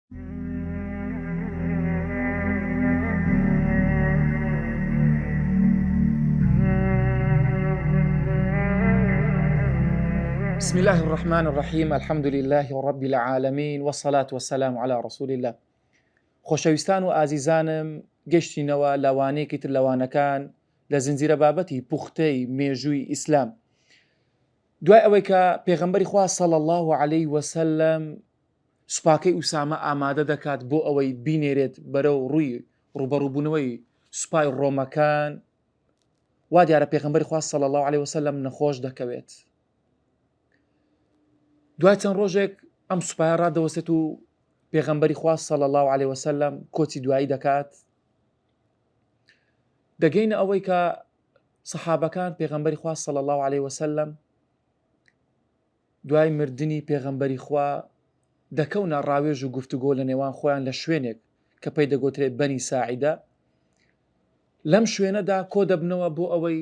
بسم الله الرحمن الرحيم الحمد لله رب العالمين والصلاة والسلام على رسول الله. خۆشەویستان و ئازیزانم، گەشتینەوە لەوانەیەکی تر لەوانەکان لە زنجیرە بابەتی پوختەی مێژووی ئیسلام. دوای ئەوەی کە پێغەمبەری خوا صلی الله عليه وسلم سوپاکەی ئوسامە ئامادە دەکات بۆ ئەوەی بینێرێت بەرەو ڕووی ڕوبەڕووبوونەوەی سوپای ڕۆمەکان، وا دیارە پێغەمبەری خوا صلی الله عليه وسلم نەخۆش دەکەوێت. دوای چەند ڕۆژێک ئەم سوپایە ڕادەوەسێت و پێغەمبەری خوا صلی الله عليه وسلم کۆچی دوایی دەکات. دەگەینە ئەوەی کە سەحابەکان پێغەمبەری خوا صلی الله عليه وسلم دوای مردنی پێغەمبەری خوا دەکەونە ڕاوێژ و گفتوگۆ لە نێوان خۆیان لە شوێنێک کە پێی دەگوترێت بەنی ساعیدە. لەم شوێنەدا کۆ دەبنەوە بۆ ئەوەی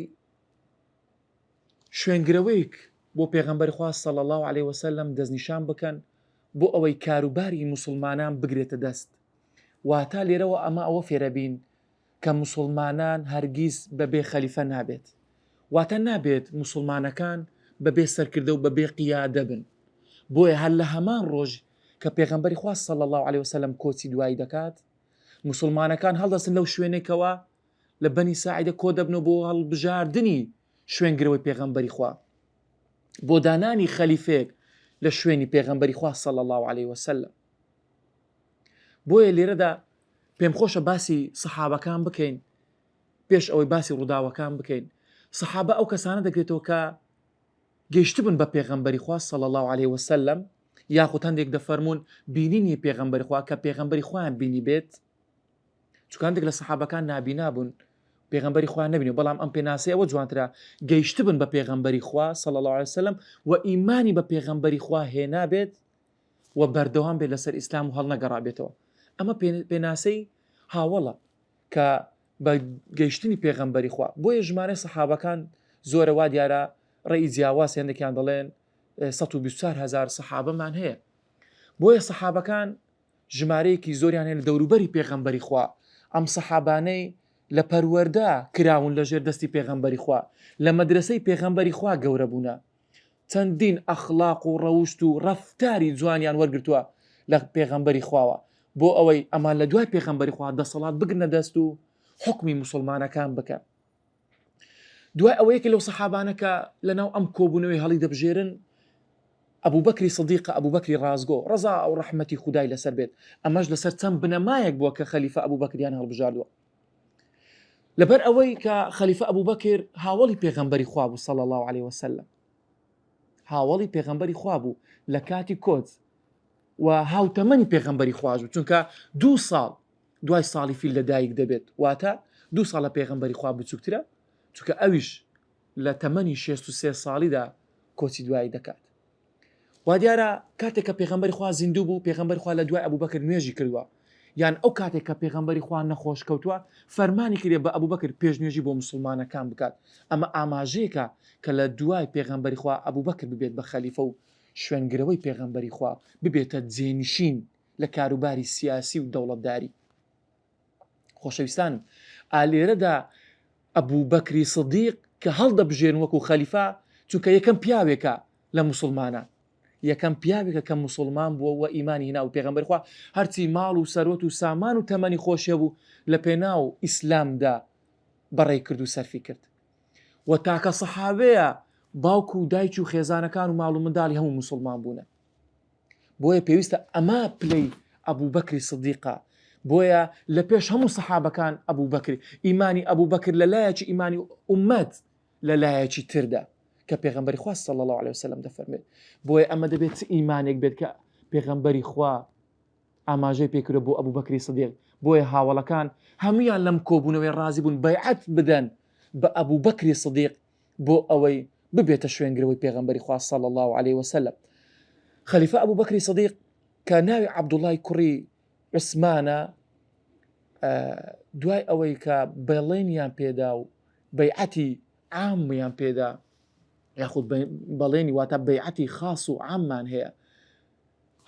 شوێنگرەوەیەک بۆ پێغەمبەری خوا صلی الله عليه وسلم دەستنیشان بکەن بۆ ئەوەی کاروباری موسڵمانان بگرێتە دەست. واتە لێرەوە ئەمە ئەوە فێرەبین کە موسڵمانان هەرگیز بەبێ خەلیفە نابێت، واتە نابێت موسڵمانەکان بەبێ سەرکردە و بەبێ قیادە بن. بۆیە هەر لە هەمان ڕۆژ کە پێغەمبەری خوا صلی الله عليه وسلم کۆچی دوایی دەکات، موسڵمانەکان هەڵدەچن لەو شوێنێکەوە لە بەنی ساعیدە کۆ دەبنەوە بۆ هەڵبژاردننی شوێنگرەوەی پێغەمبەری خوا، بۆ دانانی خەلیفەیەک لە شوێنی پێغەمبەری خوا صلی الله عليه وسلم. بۆیە لێرەدا پێم خۆشە باسی سەحابەکان بکەین پێش ئەوەی باسی ڕووداوەکان بکەین. سەحابە ئەو کەسانە دەگرێتەوە کە گەیشتبن بە پێغەمبەری خوا صلی الله عليه وسلم، یاخود هەندێک دەفەرمون بینینی پێغەمبەری خوا کە پێغەمبەری خوایان بینی بێت، چونکە هەندێک لە سەحابەکان نابینا بوون، پێغەمبەری خوا نەبینی، بەڵام ئەم پێناسەی ئەوە جوانترە گەیشتبن بە پێغەمبەری خوا صلی الله عليه وسلم و ئیمانی بە پێغەمبەری خوا هێنا بێت و بەردەوام بێت لەسەر ئیسلام و هەڵنەگەڕا بێتەوە. ئەمە پێناسەی هاوڵە کە بە گەیشتنی پێغەمبەری خوا. بۆیە ژمارە سەحابەکان زۆرە، وا دیارە ڕێی جیاواز هێندێکیان دەڵێن 124,000 سەحابەمان هەیە. بۆیە سەحابەکان ژمارەیەکی زۆریان هەیە لە دەوروبەری پێغەمبەری خوا. ئەم سەحابانەی لە پەروەردە کراون لە ژێر دەستی پێغەمبەری خوا، لە مەدرسەی پێغەمبەری خوا گەورە بوونە، چەندین ئەخلاق و ڕەوشت و ڕەفتاری جوانیان وەرگرتووە لە پێغەمبەری خواوە، بۆ ئەوەی ئەمان لە دوای پێغەمبەری خوا دەسەڵات بگرنە دەست و حکمی موسڵمانەکان بکەن. دوای ئەوەیەکە لەو سەحابانەکە لەناو ئەم کۆبوونەوەی هەڵی دەبژێرن ئەبوو بەکری سەدیقە، ئەبوو بەکری ڕازگۆ، ڕەزا و ڕەحمەتی خودای لەسەر بێت. ئەمەش لەسەر چەند بنەمایەک بووە کە خەلیفە ئەبوو بەکریان هەڵبژاردووە. لەبەر ئەوەی کە خەلیفە ئەبوو بەکر هاوڵی پێغەمبەری خوا بوو صلی الله عليه وسلم، هاوڵی پێغەمبەری خوا بوو لە کاتی کۆچ و هاوتەمەنی پێغەمبەری خواژ بوو، چونکە 2 ساڵ دوای ساڵی فیل لەدایک دەبێت، واتە 2 ساڵ لە پێغەمبەری خوا بچووکترە، چونکە ئەویش لە تەمەنی 63 ساڵیدا کۆچی دوایی دەکات. وا دیارە کاتێک کە پێغەمبەری خوا زیندوو بوو، پێغەمبەری خوا لە دوای ئەبوو بەکر نوێژی کردووە، یان ئەو کاتێک کە پێغەمبەری خوا نەخۆش کەوتووە فەرمانی کردێ بە ئەبوو بەکر پێشنوێژی بۆ موسڵمانەکان بکات. ئەمە ئاماژەیەکە کە لە دوای پێغەمبەری خوا ئەبوو بەکر ببێت بە خەلیفە و شوێنگرەوەی پێغەمبەری خوا ببێتە جێنشین لە کاروباری سیاسی و دەوڵەتداری. خۆشەویستانم، ئالێرەدا ئەبوو بەکری سەدیق کە هەڵدەبژێن وەکو خەلیفە، چونکە یەکەم پیاوێکە لە موسڵمانە، یەکەم پیاوێکە کە موسڵمان بووە و ئیمانی هێنا و پێغەمبەری خوا هەرچی ماڵ و سەرۆت و سامان و تەمەنی خۆشیە بوو لە پێناو ئیسلامدا بەڕێ کرد و سەرفی کرد. و تاکە سەحابەیە باوکو و دایکی و خێزانەکان و ماڵ و منداڵی هەموو موسڵمان بوونە. بۆیە پێویستە ئەمە پلەی ئەبوو بەکری سەدیقە. بۆیە لە پێش هەموو سەحابەکان ئەبوو بەکر، ئیمانی ئەبوو بەکر لە لایەکی ئیمانی ئومەت لە لایەکی تردا کە پێغەمبەری خوا صلی الله عليه وسلم دەفەرمێت. بۆیە ئەمە دەبێت ئیمانێک بێت کە پێغەمبەری خوا ئاماژەی پێکردە بۆ ئەبوو بەکری سەدیق. بۆیە هاوڵەکان هەمویان لەم کۆبوونەوەی ڕازی بوون بەیعەت بدەن بە ئەبوو بەکری سەدیق بۆ ئەوەی ببێتە شوێنگرەوەی پێغەمبەری خوا صلی الله عليه وسلم. خەلیفە ئەبوو بەکری سەدیق کە ناوی عەبدوڵای کوڕی عوسمانە، دوای ئەوەی کە بەڵێنیان پێدا و بەیعەتی عامیان پێدا، یاخود بەڵێنی واتە بەیعەتی خاص و عاممان هەیە،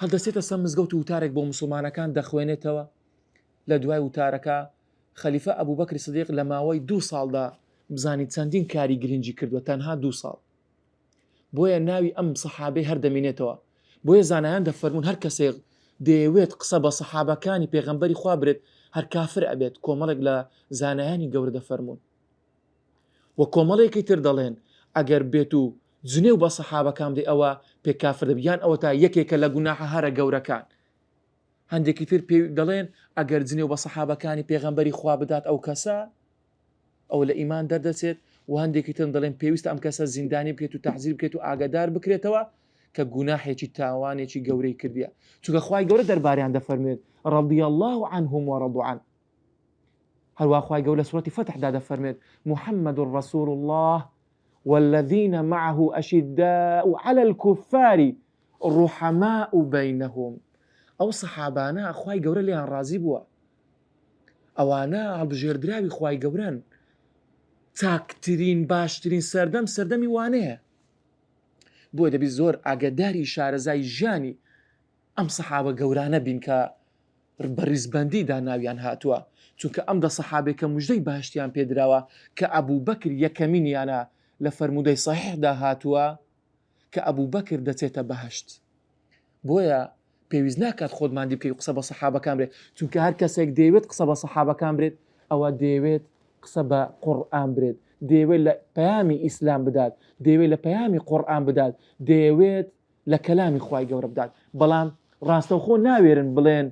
هەڵدەسێتە سەر مزگەوت و وتارێک بۆ موسڵمانەکان دەخوێنێتەوە. لە دوای وتارەکە خەلیفە ئەبوبەکری سیدیق لە ماوەی 2 ساڵدا بزانی چەندین کاری گرنگی کردووە، تەنها 2 ساڵ. بۆیە ناوی ئەم سەحابەی هەردەمێنێتەوە. بۆیە زانایان دەفەرمون هەر کەسێک دەیەوێت قسە بە سەحابەکانی پێغەمبەری خوا برێت هەر کافر ئەبێت. کۆمەڵێک لە زانایانی گەورە دەفەرمون و کۆمەڵێکی تر دەڵێن ئەگەر بێت و جنێو بە سەحابەکان بدەی ئەوە پێ کافر دەبیان ئەوە تا یەکێکە لە گوناحە هەرە گەورەکان. هەندێکی تر پێ دەڵێن ئەگەر جنێو بە سەحابەکانی پێغەمبەری خوا بدات ئەو کەسە ئەو لە ئیمان دەردەچێت و هەندێکی تر دەڵێن پێویستە ئەم کەسە زیندانی بکرێت و تەحزیر بکرێت و ئاگادار بکرێتەوە کە گوناحێکی تاوانێکی گەورەی کردیە. چونکە خوای گەورە دەرباریان دەفەرمێت رضي الله عنهم ورضوا عنه. هەروە خوای گەورە لە سورەتی فتحدا دەفەرمێت محمد رسول الله والذين معه أشداء على الكفار رحماء بينهم. ئەو سەحابانە خوای گەورە لێیان ڕازی بووە، ئەوانە هەڵبژێردراوی خوای گەورەن، چاکترین باشترین سەردەمی وانەیە. بۆیە دەبی زۆر ئاگاداری شارەزای ژیانی ئەم سەحابە گەورانە بین کە بە ڕیزبەندیدا ناویان هاتووە، چونکە ئەم دە سەحابێک کە موژدەی باشتیان پێدراوە کە ئەبوبەکر یەکەمینیانە لە فەرمودەی سەحیحدا هاتووە کە ئەبوبەکر دەچێتە بەهەشت. بۆیە پێویست ناکات خۆتماندی بکەی قسە بە سەحابەکان برێت، چونکە هەر کەسێک دەیەوێت قسە بە سەحابەکان برێت ئەوە دەیەوێت قسە بە قورئان برێت، دەیەوێت لە پەیامی ئیسلام بدات، دەیەوێت لە پەیامی قورئان بدات، دەیەوێت لە کەلامی خوای گەورە بدات. بەڵام ڕاستەوخۆ ناوێرن بڵێن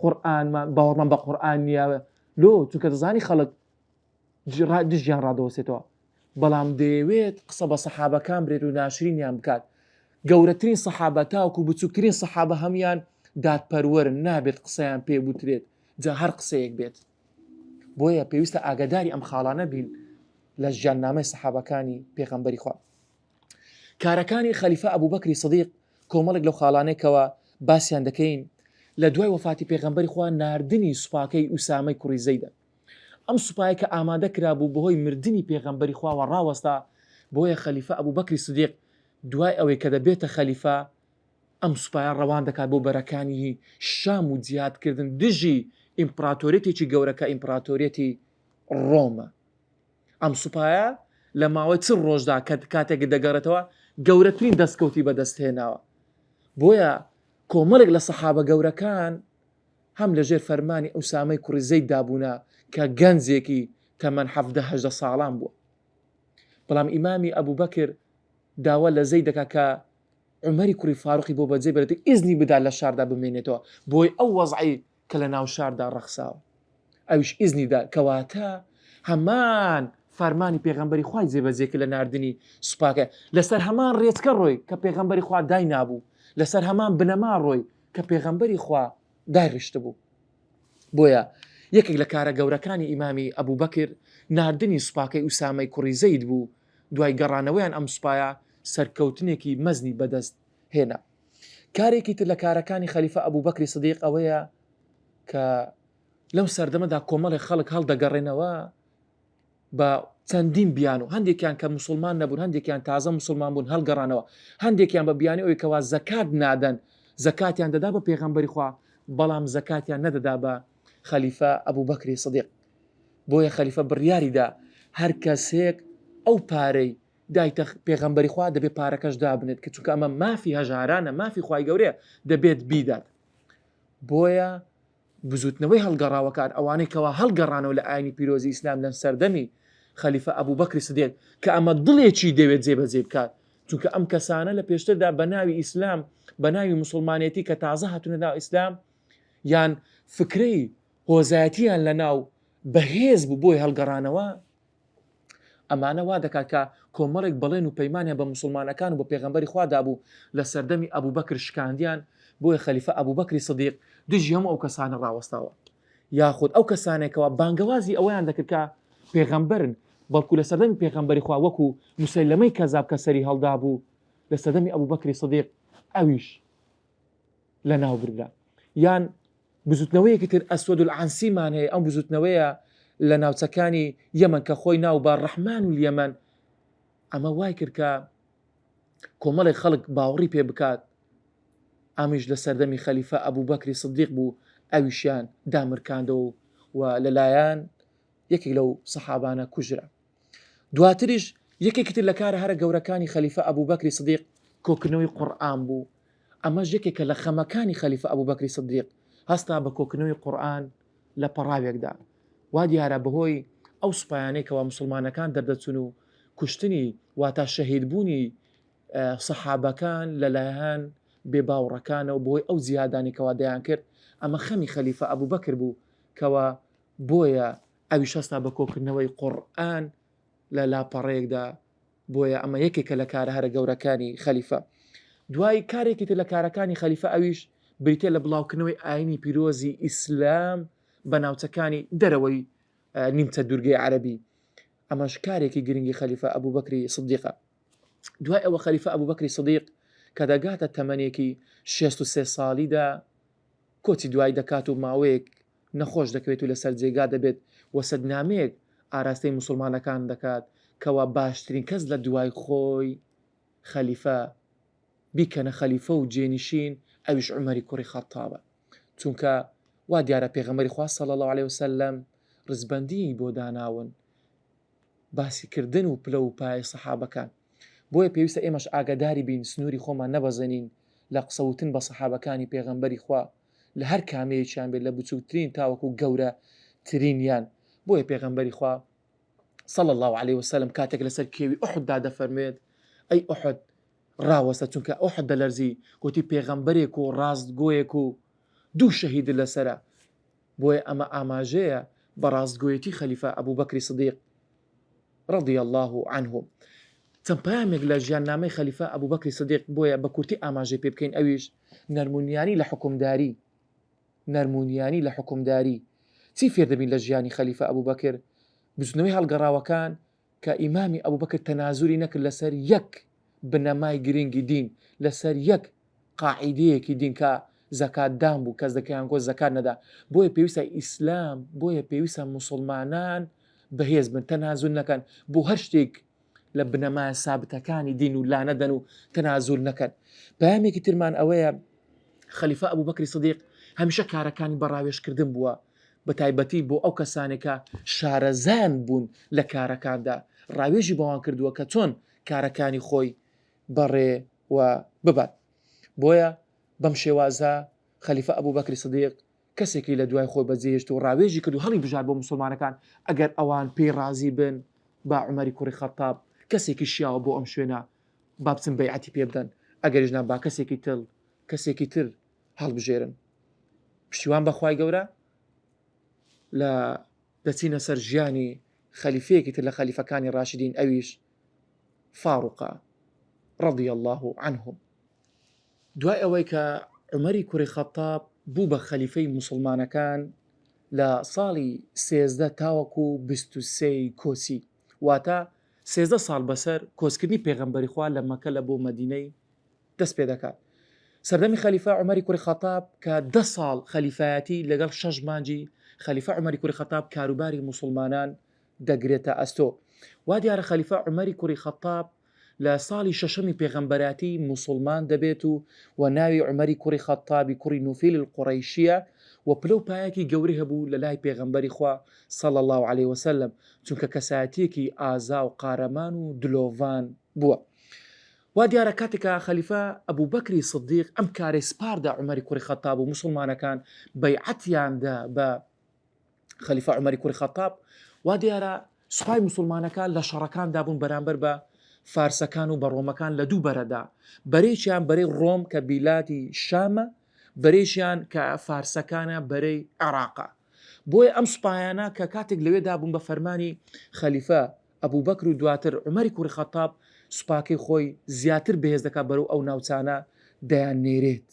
قورئانمان باوەڕمان بە قورئان نییە لۆ، چونکە دەزانی خەڵک دژیان ڕادەوەسێتەوە. بەڵام دەیەوێت قسە بە سەحابەکان برێت و ناشرینیان بکات. گەورەترین سەحابە تاوەکو بچووکترین سەحابە هەمیان دادپەروەرن، نابێت قسەیان پێ بوترێت جا هەر قسەیەک بێت. بۆیە پێویستە ئاگاداری ئەم خاڵانە بین لە ژیاننامەی سەحابەکانی پێغەمبەری خوا. کارەکانی خەلیفە ئەبوبەکری سیدیق کۆمەڵێک لەو خاڵانێکەوە باسییان دەکەین. لە دوای وەفاتی پێغەمبەری خوا ناردنی سوپاکەی ئوسامەی کوڕی زەیدە. ئەم سوپایە کە ئامادە کرابوو بەهۆی مردنی پێغەمبەری خواوە ڕاوەستا. بۆیە خەلیفە ئەبوبەکری سیدیق دوای ئەوەی کە دەبێتە خەلیفە ئەم سوپایە ڕەوان دەکات بۆ بەرەکانی شام و جیهادکردن دژی ئیمپراتۆریەتێکی گەورەکە ئیمپراتۆریەتی ڕۆمە. ئەم سوپایە لە ماوەی چ ڕۆژدا کاتێک دەگەڕێتەوە گەورەترین دەستکەوتی بەدەستهێناوە. بۆیە کۆمەڵێک لە سەحابە گەورەکان هەم لەژێر فەرمانی ئوسامەی کوڕی زەید دابوونە کە گەنجێکی تەمەن 17-18 ساڵان بووە. بەڵام ئیمامی ئەبوبەکر داوا لە زەید دەکا کە عومەری کوڕی فاروقی بۆ بەجێ بێت ئیزنی بدا لە شاردا بمێنێتەوە، بۆی ئەو وەزعی کە لە ناو شاردا ڕەخساوە ئەویش ئیزنیدا، کەواتە هەمان فەرمانی پێغەمبەری خوای جێبەجێ کرد لە ناردنی سوپاکە، لەسەر هەمان ڕێچکە ڕۆی کە پێغەمبەری خوا دای نابوو، لەسەر هەمان بنەما ڕۆی کە پێغەمبەری خوا دایڕشت بوو. بۆیە یەکێک لە کارە گەورەکانی ئیمامی ئەبوبەکر ناردنی سوپاکەی ئوسامەی کوڕی زەید بوو. دوای گەڕانەوەیان ئەم سوپایە سەرکەوتنێکی مەزنی بەدەست هێنا. کارێکی تر لە کارەکانی خەلیفە ئەبوبەکری سیدیق ئەوەیە کە لەو سەردەمەدا کۆمەڵی خەڵک هەڵدەگەڕێنەوە بە چەندین بیان و هەندێکیان کە موسڵمان نەبوون، هەندێکیان تازە موسڵمان بوون هەڵگەڕانەوە، هەندێکیان بە بیانی ئەوەی کەوا زەکات نادەن، زەکاتیان دەدا بە پێغەمبەری خوا بەڵام زەکاتیان نەدەدا بە خەلیفە ئەبوبەکری سیدیق. بۆیە خەلیفە بڕیاریدا هەر کەسێک ئەو پارەی دایتە پێغەمبەری خوا دەبێت پارەکەش دابنێت کە چونکە ئەمە مافی هەژارانە، مافی خوای گەورەیە، دەبێت بیدات. بۆیە بزوتنەوەی هەڵگەڕاوەکان ئەوانەی کەوا هەڵگەڕانەوە لە ئاینی پیرۆزی ئیسلام لەم سەردەمی خەلیفە ئەبوبەکری سیدیق کە ئەمە دڵێکی دەوێت جێبەجێ بکات، چونکە ئەم کەسانە لە پێشتردا بە ناوی ئیسلام بە ناوی موسڵمانێتی کە تازە هاتوونە ناو ئیسلام یان فکرەی هۆزایەتیان لە ناو بەهێز بوو بۆی هەڵگەڕانەوە. ئەمانە وا دەکات کە کۆمەڵێک بەڵێن و پەیمانیان بە موسڵمانەکان و بە پێغەمبەری خوادا بوو لە سەردەمی ئەبوبەکر شکاندیان. بۆیە خەلیفە ئەبوبەکری سیدیق دژی هەموو ئەو کەسانە ڕاوەستاوە، یاخود ئەو کەسانێکەوە بانگەوازی ئەوەیان دەکرد کە پێغەمبەرن، بەڵکو لە سەردەمی پێغەمبەری خوا وەکو موسەیلەمەی کەزاب کە سەری هەڵدا بوو لە سەردەمی ئەبوبەکری سیدیق ئەویش لە ناو بردا. یان بزوتنەوەیەکی تر ئەسوەد العنسیمان هەیە، ئەم بزوتنەوەیە لە ناوچەکانی یەمەن کە خۆی ناو بە ڕەحمان و یەمەن. ئەمە وای کرد کە کۆمەڵێک خەڵک باوەڕی پێ بکات ئەمیش لە سەردەمی خەلیفە ئەبوو بەکری سدیق بوو، ئەویشیان دامرکاندەوە و لەلایەن یەکێک لەو سەحابانە کوژرا. دواتریش یەکێکی تر لە کارە هەرە گەورەکانی خەلیفە ئەبوو بەکری سدیق کۆکردنەوەی قورئان بوو. ئەمەش یەکێکە لە خەمەکانی خەلیفە ئەبوو بەکری سدیق، هەستا بە کۆکردنەوەی قورئان لە پەڕاوێکدا. وا دیارە بەهۆی ئەو سوپایانەیەکەوە مسلمانەکان دەردەچون و کوشتنی واتە شەهیدبوونی سەحابەکان لەلایەن بێباوڕەکانەوە بۆی ئەو زیادانێکەوە دەیان کرد، ئەمە خەمی خەلیفە ئەبوو بەکر بوو کەوە بۆیە ئەویش هەستا بە کۆکردنەوەی قورئان لە لاپەڕەیەکدا. بۆیە ئەمە یەکێکە لە کارە هەرە گەورەکانی خەلیفە. دوای کارێکی تر لە کارەکانی خەلیفە ئەویش بریتێ لە بڵاوکردنەوەی ئاینی پیرۆزی ئیسلام بە ناوچەکانی دەرەوەی نیمچە دوورگەی عەرەبی. ئەمەش کارێکی گرنگی خەلیفە ئەبوو بەکری سدیقە. دوای ئەوە خەلیفە ئەبوو بەکری سدیق کە دەگاتە تەمەنێکی 63 ساڵیدا کۆچی دوای دەکات و ماوەیەک نەخۆش دەکەوێت و لەسەر جێگا دەبێت و سەدنامەیەک ئاراستەی مسلمانەکان دەکات کەوا باشترین کەس لە دوای خۆی خەلیفە بیکەنە خەلیفە و جێنشین، ئەویش عومەری کوڕی خەتابە، چونکە وا دیارە پێغەمبەری خوا صلی الله علیه وسلم ڕزبەندی بۆ داناون باسیکردن و پلە و پای سەحابەکان. بۆیە پێویستە ئێمەش ئاگاداری بین، سنووری خۆمان نەبەزەنین لە قسەوتن بە سەحابەکانی پێغەمبەری خوا لە هەر کامەیەکیان بێت، لە بچووترین تاوەکو گەورە ترینیان. بۆیە پێغەمبەری خوا صلی الله علیه وسلم کاتێک لەسەر کێوی ئوحوددا دەفەرمێت ئەی ئوحود ڕاوەستە، چونکە ئوحود دەلەرزی، گوتی پێغەمبەرێک و ڕاستگۆیەک و دوو شەهید لەسرە. بۆیە ئەمە ئاماژەیە بە ڕاستگۆیەتی خەلیفە ئەبوو بەکری سدیق رضی الله عنه. چەند پەیامێک لە ژیاننامەی خەلیفە ئەبوو بەکری سدیق بۆیە بە کورتی ئاماژەی پێ بکەین، ئەویش نەرمونیانی لە حکومداری. چی فێر دەبین لە ژیانی خەلیفە ئەبوو بەکر؟ بچنەوەی هەڵگەڕاوەکان کە ئیمامی ئەبوو بەکر تەنازوری نەکرد لەسەر یەک بنەمای گرنگی دین، لەسەر یەک قاعیدەیەکی دین کە زەکات دان بوو، کەس دەکەیان گۆ زەکات نەدا. بۆیە پێویستە ئیسلام، بۆیە پێویستە مسلمانان بەهێز بن، تەنازول نەکەن بۆ هەر شتێک لە بنەمای سابتەکانی دین و لا نەدەن و تەنازول نەکەن. پەیامێکی ترمان ئەوەیە خەلیفە ئەبوو بەکری سدیق هەمیشە کارەکانی بەڕاوێژکردن بووە، بە تایبەتی بۆ ئەو کەسانێکە شارەزان بوون لە کارەکاندا، ڕاوێژی بەوان کردووە کە چۆن کارەکانی خۆی بەڕێ و ببات. بۆیە بەم شێوازە خەلیفە ئەبوو بەکری سدیق کەسێکی لە دوای خۆی بەجێهێشت و ڕاوێژی کرد و هەڵی بژار بۆ مسلمانەکان ئەگەر ئەوان پێی ڕازی بن با عومەری کوڕی خەتاب کەسێکی شیاوە بۆ ئەم شوێنە با بچن بەیعەتی پێ بدەن، ئەگەریش نا با کەسێکی تر هەڵبژێرن. پشتیوان بەخوای گەورە لە دەچینە سەر ژیانی خەلیفەیەکی تر لە خەلیفەکانی ڕاشدین، ئەویش فاروقە رضی الله عنه. دوای ئەوەی کە عومەری کوڕی خەتاب بوو بە خەلیفەی مسلمانەکان لە ساڵی 13 تاوەکو 23 کۆچی، واتە 13 ساڵ بەسەر کۆچکردنی پێغەمبەری خوا لە مەکە لە بۆ مەدینەی دەست پێ دەکات. سەردەمی خەلیفە عومەری کوڕی خەتاب کە 10 ساڵ خەلیفایەتی لەگەڵ 6 مانجی خەلیفە عومەری کوڕی خەتاب کاروباری مسلمانان دەگرێتە ئەستۆ. وا دیارە خەلیفە عومەری کوڕی خەتاب لە ساڵی شەشەمی پێغەمبەراتی مسلمان دەبێت و ناوی عومەری کوڕی خەتابی کوڕی نوفیل القوڕەیشیە و پلە و پایەکی گەورەی هەبوو لە لای پێغەمبەری خوا صلی الله علیه وسلم، چونکە کەسایەتیەکی ئازا و قارەمان و دلۆڤان بووە. وا دیارە کاتێکە خەلیفە ئەبوو بەکری سدیق ئەم کارەی سپاردا عومەری کوڕی خەتاب و مسلمانەکان بەیعەتیاندا بە خەلیفە عومەری کوڕی خەتاب، وا دیارە سوپای مسلمانەکان لە شەڕەکاندا بوون بەرامبەر بە فارسەکان و بە ڕۆمەکان لە دوو بەرەدا، بەرەیشیان بەرەی ڕۆم کە بیلاتی شامە، بەرەیشیان کە فارسەکانە بەرەی عێراقە. بۆیە ئەم سوپایانە کە کاتێک لەوێدا بوون بە فەرمانی خەلیفە ئەبوو بەکر و دواتر عومەری کوڕی خەتاب سوپاکەی خۆی زیاتر بەهێز دەکات بەرەو ئەو ناوچانە دەیان نێرێت.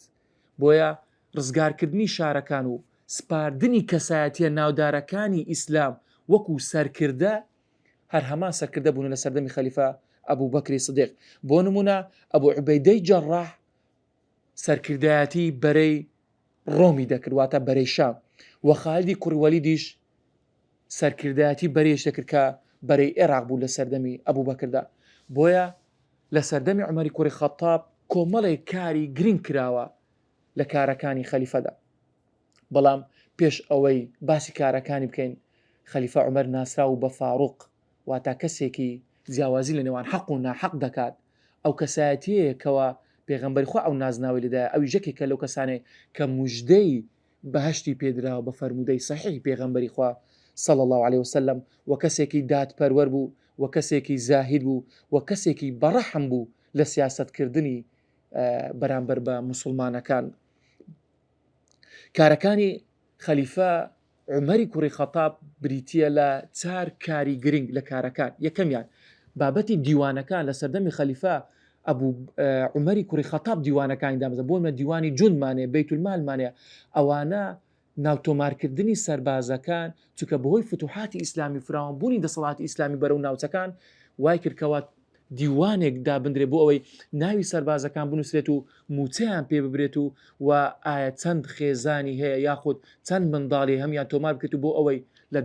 بۆیە ڕزگارکردنی شارەکان و سپاردنی کەسایەتیە ناودارەکانی ئیسلام وەکو سەرکردە هەر هەمان سەرکردە بوون لە سەردەمی خەلیفە ئەبوو بەکری سدیق. بۆ نمونە ئەبوو عوبەیدەی جەڕاح سەرکردایەتی بەرەی ڕۆمی دەکرد، واتە بەرەی شام، و خالیدی کوڕی وەلیدیش سەرکردایەتی بەرەیش دەکرد کە بەرەی عێراق بوو لە سەردەمی ئەبوو بەکردا. بۆیە لە سەردەمی عومەری کوڕی خەتاب کۆمەڵێک کاری گرنگ کراوە لە کارەکانی خەلیفەدا. بەڵام پێش ئەوەی باسی کارەکانی بکەین، خەلیفە عومەر ناسراو بە فاڕوق، واتە کەسێکی جیاوازی لە نێوان حەق و ناحەق دەکات. ئەو کەسایەتیەکەوە پێغەمبەری خوا ئەو نازناوی لەدایە، ئەوی ژەکێکە لەو کەسانەی کە موژدەی بەهەشتی پێدراوە بە فەرمودەی سەحیح پێغەمبەری خوا صلی الله عليه وسلم، و کەسێکی دادپەروەر بوو، و کەسێکی زاهید بوو، و کەسێکی بەڕەحم بوو لە سیاسەتکردنی بەرامبەر بە موسڵمانەکان. کارەکانی خەلیفە عومەری کوڕی خەتاب بریتیە لە 4 کاری گرنگ لە کارەکان. یەکەمیان بابەتی دیوانەکان لە سەردەمی خەلیفە ئەبوو عومەری کوڕی خەتاب دیوانەکانی دامەزە، بۆمە دیوانی جوندمانێ، بەیت المالمانەیە، ئەوانە ناوتۆمارکردنی سەربازەکان چونکە بەهۆی فتوحاتی ئیسلامی فراوانبوونی دەسەڵاتی ئیسلامی بەرەو ناوچەکان وای کردکەوە دیوانێک دابدرێ بۆ ئەوەی ناوی سەربازەکان بنووسرێت و موچەیان پێ ببرێت و ئایا چەند خێزانی هەیە یاخود چەند منداڵی هەمیان تۆمار بکرێت و بۆ ئەوەی لە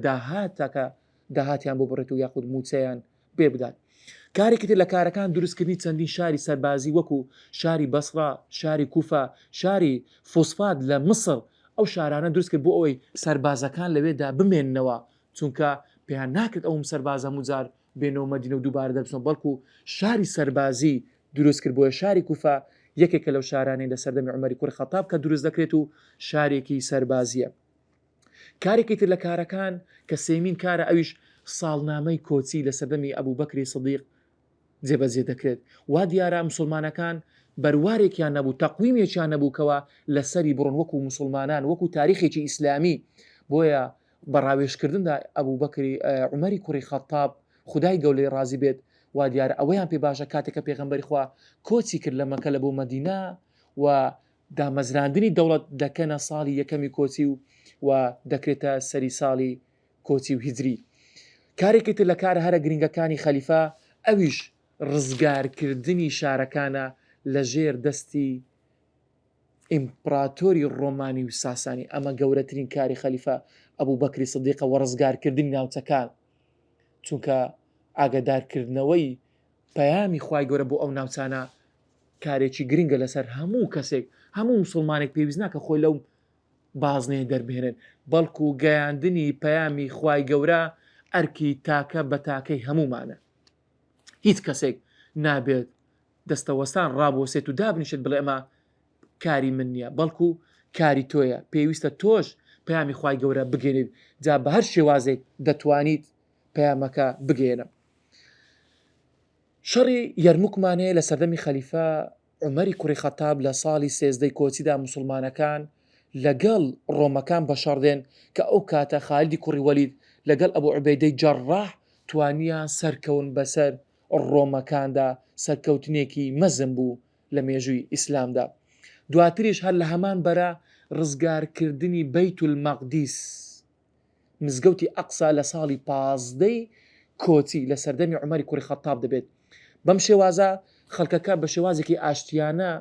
داهاتیان بۆ بڕێت و یاخود موچەیان پێ بدات. کارێکی تر لە کارەکان دروستکردنی چەندین شاری سەربازی وەکو شاری بەسڕا، شاری کوفە، شاری فوسفات لە مصر. ئەو شارانە دروست کرد بۆ ئەوەی سەربازەکان لەوێدا بمێننەوە، چونکە پێیان ناکرد ئەوم سەربازە هەموو بێنەوە مەدینە و دووبارە دەبچنەوە، بەڵکو شاری سەربازی دروست کرد. بۆیە شاری کوفە یەکێکە لەو شارانەی لە سەردەمی عومەری کوڕی خەتاب کە دروست دەکرێت و شارێکی سەربازیە. کارێکی تر لە کارەکان کە سێمین کارە ئەویش ساڵنامەی کۆچی لە سەردەمی ئەبوبەکری سیدیق جێبەجێ دەکرێت. وا دیارە مسلمانەکان بەروارێکیان نەبوو، تەقویمێکیان نەبوو کەوە لەسەری بڕۆن وەکو مسلمانان، وەکو تاریخێکی ئیسلامی. بۆیە بەڕاوێژکردندا ئەبوبەکری عومەری کوڕی خەتاب خودای گەورەی ڕازی بێت، وا دیارە ئەوەیان پێ باشە کاتێککە پێغەمبەری خوا کۆچی کرد لە مەکە لە بۆ مەدینە و دامەزراندنی دەوڵەت دەکەنە ساڵی یەکەمی کۆچی و دەکرێتە سەری ساڵی کۆچی و هیجری. کارێکی تر لە کارە هەرە گرنگەکانی خەلیفە ئەویش ڕزگارکردنی شارەکانە لە ژێر دەستی ئیمپراتۆری ڕۆمانی و ساسانی. ئەمە گەورەترین کاری خەلیفە ئەبوبەکری سیدیقە و ڕزگارکردنی ناوچەکان، چونکە ئاگادارکردنەوەی پەیامی خوای گەورە بۆ ئەو ناوچانە کارێکی گرنگە لەسەر هەموو کەسێک، هەموو مسلمانێک پێویست ناکە خۆی لەو بازنەیە دەربێنن، بەڵکو گەیاندنی پەیامی خوای گەورە ئەرکی تاکە بە تاکەی هەمومانە. هیچ کەسێک نابێت دەستەوەستان ڕابۆسێت و دابنیشێت بڵێ ئەمە کاری من نییە، بەڵکو کاری تۆیە. پێویستە تۆش پەیامی خوای گەورە بگەێنیت، جا بە هەر شێوازێک دەتوانیت پەیامەکە بگەێنە. شەڕی یەرموکمانەیە لە سەردەمی خەلیفە عومەری کوڕی خەتاب لە ساڵی 13 کۆچیدا مسلمانەکان لەگەڵ ڕۆمەکان بەشەڕدێن کە ئەو کاتە خالیدی کوڕی وەلید لەگەڵ ئەبوو عوبەیدەی جەڕاح توانیان سەرکەون بەسەر ڕۆمەکاندا، سەرکەوتنێکی مەزن بوو لە مێژووی ئیسلامدا. دواتریش هەر لە هەمان بەرە ڕزگارکردنی بەیت المەقدیس، مزگەوتی ئەقسا لە ساڵی 15 کۆچی لە سەردەمی عومەری کوڕی خەتاب دەبێت. بەم شێوازە خەڵکەکە بە شێوازێکی ئاشتیانە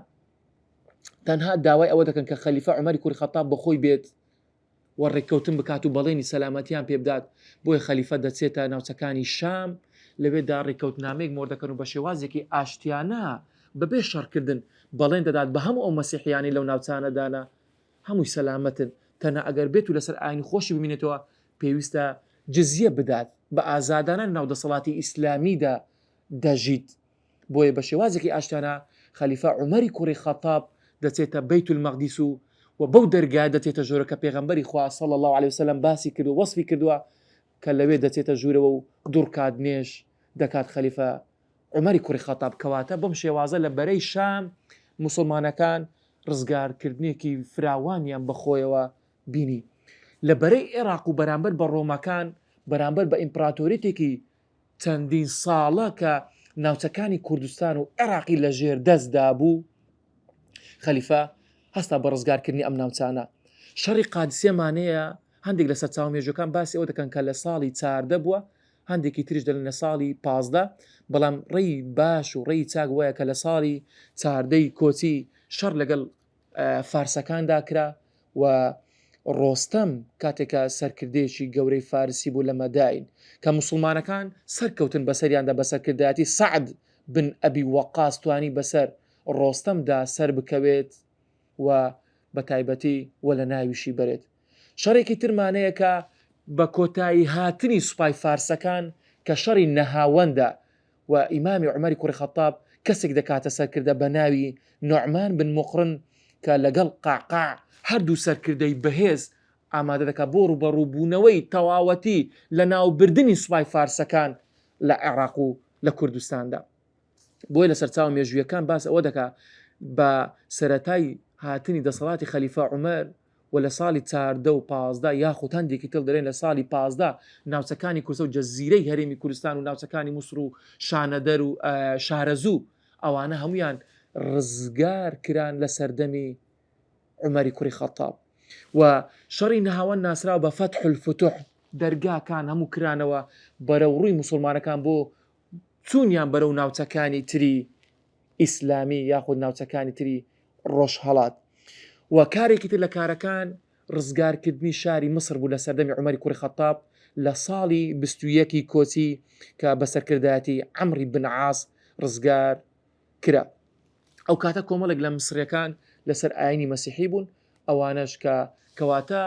تەنها داوای ئەوە دەکەن کە خەلیفە عومەری کوڕی خەتاب بەخۆی بێت و ڕێککەوتن بکات و بەڵێنی سەلامەتیان پێ بدات. بۆیە خەلیفە دەچێتە ناوچەکانی شام، لەوێدا ڕێککەوتنامەیەک مۆر دەکەن و بە شێوازێکی ئاشتیانە بەبێ شەڕکردن بەڵێن دەدات بە هەموو ئەو مەسیحیانی لەو ناوچانەدانە هەمووی سەلامەتن، تەنها ئەگەر بێت و لەسەر ئاینی خۆشی ببینێتەوە پێویستە جزیە بدات، بە ئازادانە ناودەسەڵاتی ئیسلامیدا دەژیت. بۆیە بە شێوازێکی ئاشتیانە خەلیفە عومەری کوڕی خەتاب دەچێتە بەیت المەقدیس و بەو دەرگای دەچێتە ژوورە کە پێغەمبەری خوا صلی الله عليه وسلم باسی کرد و وەسفی کردووە کە لەوێ دەچێتە ژوورەوە و دوور کاتنێش دەکات خەلیفە عومەری کوڕی خەتاب. کەواتە بەم شێوازە لە بەرەی شام مسلمانەکان ڕزگارکردنێکی فراوانیان بەخۆیەوە بینی. لە بەرەی عێراق و بەرامبەر بە ڕۆمەکان، بەرامبەر بە ئیمپراتۆریەتێکی چەندین ساڵە کە ناوچەکانی کوردستان و عێراقی لە ژێر دەستدا بوو، خەلیفە هەستا بە ڕزگارکردنی ئەم ناوچانە. شەڕی قادسیەمانەیە هەندێک لە سەرچاو مێژوەکان باسی ئەوە دەکەن کە لە ساڵی 14 بووە، هەندێکی تریش دەڵێن لە ساڵی 15، بەڵام ڕێی باش و ڕێی چاک وایە کە لە ساڵی 14 کۆچی شەڕ لەگەڵ فارسەکاندا کرا و ڕۆستەم کاتێکە سەرکردێکی گەورەی فارسی بوو لە مەداین کە مسلمانەکان سەرکەوتن بەسەریاندا بە سەرکردایەتی سەعد بن ئەبی وەقاس توانی بەسەر ڕۆستەمدا سەر بکەوێت و بە تایبەتی وە لە ناویشی بەرێت. شەڕێکی ترمانەیە کە بە کۆتایی هاتنی سوپای فارسەکان کە شەڕی نەهاوەندە و ئیمامی عومەری کوڕی خەتاب کەسێک دەکاتە سەرکردە بە ناوی نوعمان بن مقرن کە لەگەڵ قاقاع هەردوو سەرکردەی بەهێز ئامادە دەکات بۆ ڕوبەڕووبوونەوەی تەواوەتی لە ناوبردننی سوپای فارسەکان لە عێراق و لە کوردستاندا. بۆی لە سەرچاو مێژویەکان باس ئەوە دەکات بە سەرەتای هاتنی دەسەڵاتی خەلیفە عومەر و لە ساڵی 14 یاخود هەندێکی تڵ دەرێن لە ساڵی 15 ناوچەکانی کورسە و جەزیرەی هەرێمی کوردستان و ناوچەکانی مووسڵ و شانەدەر و شارەزوو ئەوانە هەمویان ڕزگار کران لە سەردەمی عومەری کوڕی خەتاب و شەڕی نەهاوەند ناسراوە بە فەتح الفتوح دەرگاکان هەموو کرانەوە بەرەو ڕووی موسڵمانەکان بۆ چونیان بەرەو ناوچەکانی تری ئیسلامی یاخود ناوچەکانی تری ڕۆژهەڵات و کارێکی تر لە کارەکان ڕزگارکردنی شاری مصر بوو لە سەردەمی عومەری کوڕی خەتاب لە ساڵی 21 کۆچی کە بەسەرکردایەتی عەمری بن عاس ڕزگار کرا. ئەو کاتە کۆمەڵێک لە مسریەکان لەسەر ئاینی مەسیحی بوون ئەوانش کە کەواتە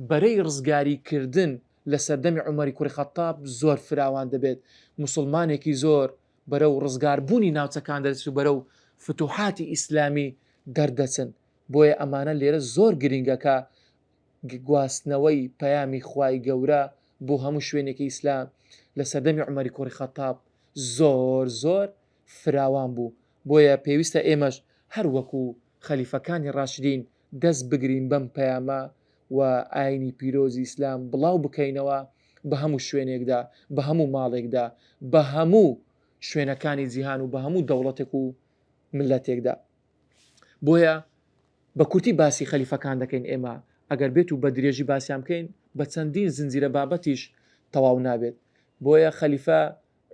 بەرەی ڕزگاریکردن لە سەردەمی عومەری کوڕی خەتاب زۆر فراوان دەبێت موسڵمانێکی زۆر بەرەو ڕزگاربوونی ناوچەکان دەچێت و بەرەو فتوحاتی ئیسلامی دەردەچن. بۆیە ئەمانە لێرە زۆر گرنگەکە گواستنەوەی پەیامی خوای گەورە بۆ هەموو شوێنێکی ئیسلام لە سەردەمی عومەری کوڕی خەتاب زۆر فراوان بوو. بۆیە پێویستە ئێمەش هەر وەکو خەلیفەکانی ڕاشدین دەست بگرین بەم پەیامە و ئاینی پیرۆزی ئیسلام بڵاو بکەینەوە بە هەموو شوێنێکدا بە هەموو ماڵێکدا بە هەموو شوێنەکانی جیهان و بە هەموو دەوڵەتێک و ملەتێکدا. بۆیە بە کورتی باسی خەلیفەکان دەکەین ئێمە ئەگەر بێت و بە درێژی باسییان بکەین بە چەندین زنجیرە بابەتیش تەواو نابێت. بۆیە خەلیفە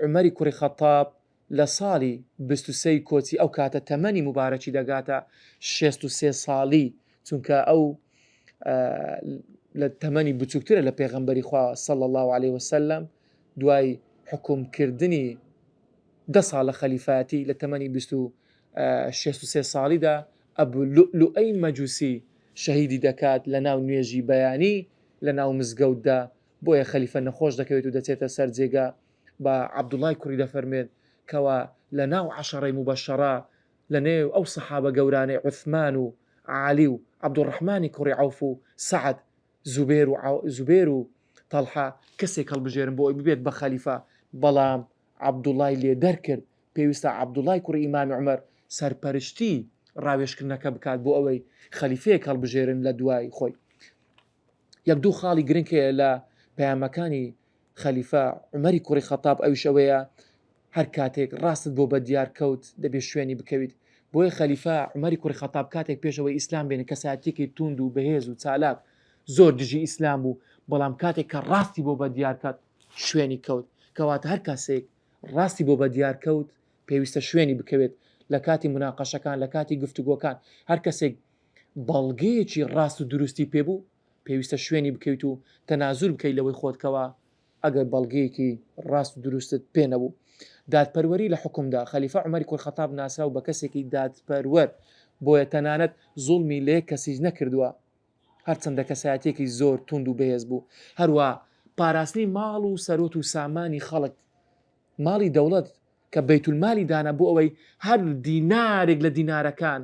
عومەری کوڕی خەتاب لە ساڵی 23 کۆچی ئەو کاتە تەمەنی مبارەکی دەگاتە 63 ساڵی چونکە ئەو لە تەمەنی بچووکترە لە پێغەمبەری خوا صلی الله عليه وسلم دوای حکومکردنی 10 ساڵ لە خەلیفەتی لە تەمەنی 63 ساڵیدا ئەبو لؤلؤەی مەجوسی شەهیدی دەکات لە ناو نوێژی بەیانی لە ناو مزگەوتدا. بۆیە خەلیفە نەخۆش دەکەوێت و دەچێتە سەر جێگا بە عەبدوڵای کوڕی دەفەرمێت کەوا لە ناو عەشەڕەی مبەشەرە لە نێو ئەو سەحابە گەورانەی عوثمان و عالی و عەبدوڕەحمانی کوڕی عەوف و سەعد زوبێر و تەڵحا کەسێک هەڵبژێرن بۆ ئەوی ببێت بە خەلیفە، بەڵام عەبدوڵای لێ دەرکرد پێویستە عەبدوڵای کوڕی ئیمامی عومەر سەرپەرشتی ڕاوێشکردنەکە بکات بۆ ئەوەی خەلیفەیەک هەڵبژێرن لە دوای خۆی. یەک دوو خاڵی گرنگ هەیە لە پەیامەکانی خەلیفە عومەری کوڕی خەتاب ئەویش ئەوەیە هەر کاتێک ڕاستت بۆ بە دیار کەوت دەبێت شوێنی بکەویت. بۆیە خەلیفە عومەری کوڕی خەتاب کاتێک پێشەوەی ئیسلام بێنێ کەساتێکی توند و بەهێز و چالاک زۆر دژی ئیسلام بوو، بەڵام کاتێک کە ڕاستی بۆ بە دیار کات شوێنی کەوت. کەواتە هەر کەسێک ڕاستی بۆ بە دیار کەوت پێویستە شوێنی بکەوێت لە کاتی مناقەشەکان لە کاتی گفتوگۆکان. هەر کەسێک بەڵگەیەکی ڕاست و دروستی پێبوو پێویستە شوێنی بکەیت و تەنازور بکەیت لەوەی خۆتکەوە ئەگەر بەڵگەیەکی ڕاست و دروستت پێ نەبوو. دادپەروەری لە حکومدا خەلیفە عومەری کوڕی خەتاب ناسراو بە کەسێکی دادپەروەر، بۆیە تەنانەت زوڵمی لێ کەسیش نەکردووە هەرچەندە کەسایەتێکی زۆر تند و بەهێز بوو. هەروە پاراستنی ماڵ و سەرۆت و سامانی خەڵک، ماڵی دەوڵەت کە بەیتولمالی دانا بۆ ئەوەی هەر دینارێک لە دینارەکان